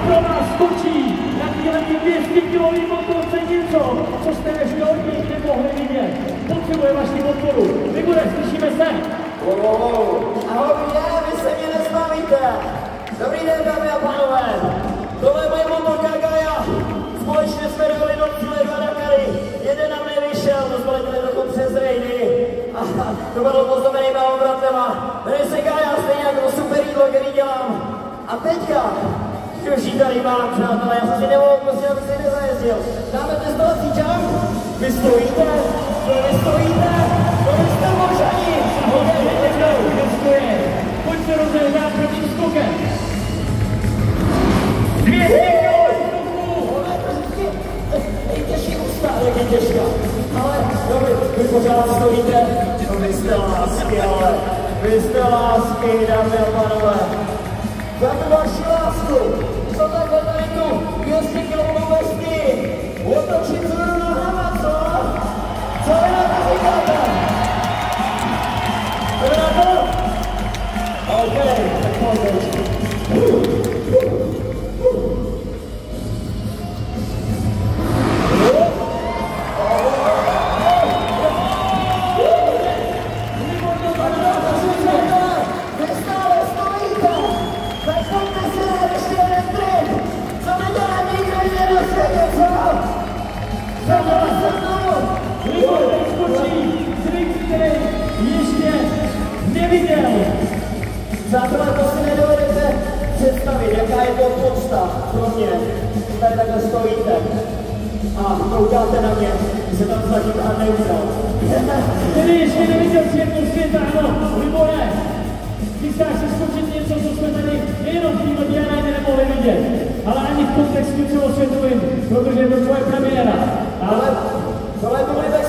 pro vás skočí na téhle 200-kilový motorce něco, co jste ještě od nich nemohli vidět. Potřebuje vaši podporu. Vigore, slyšíme se? Ahoj, vy se mě nezbavíte. Dobrý den, dámy a pánové. Tohle je moje motorka Gaia. Společně jsme dali do cíle 2 Dakary. Jeden nám nevyšel, to jsme letěli dokonce z Rejdy. A to bylo poznamenýma obratema. Jmenuji se Gaia, stejně jako super jídlo, který dělám. A teďka, už ji tady mám, přátelé, já jsem si nemohl prostě, abych se nezajezdil. Dáme testovací čas? Vy stojíte? Vy stojíte? To vy jste možani! Pojď se rozehrát prvním skokem. 200 kg! Nejtěžší ústa, jak je těžká. Ale dobrý, vy pořád stojíte. No vy jste lásky, ale vy jste lásky, dámy a pánové. Za tu vaši lásku, co takhle tady tu 200 kg vesky otočit vzhůru nohama, co? Co vy na to říkáte? Co vy na to? OK, tak pojď. Přátelé, to si nedovedete představit, jaká je to podsta pro mě. Tady takhle stojíte a koukáte na mě, že se tam zatím a neuzal. Tedy ještě neviděl světlo světa, ano, Libore. Chystáš se skočit něco, co jsme tady nejenom v této diaréně nemohli vidět, ale ani v kontextu celosvětovým, protože je to tvoje premiéra. Ale tohle to bude tak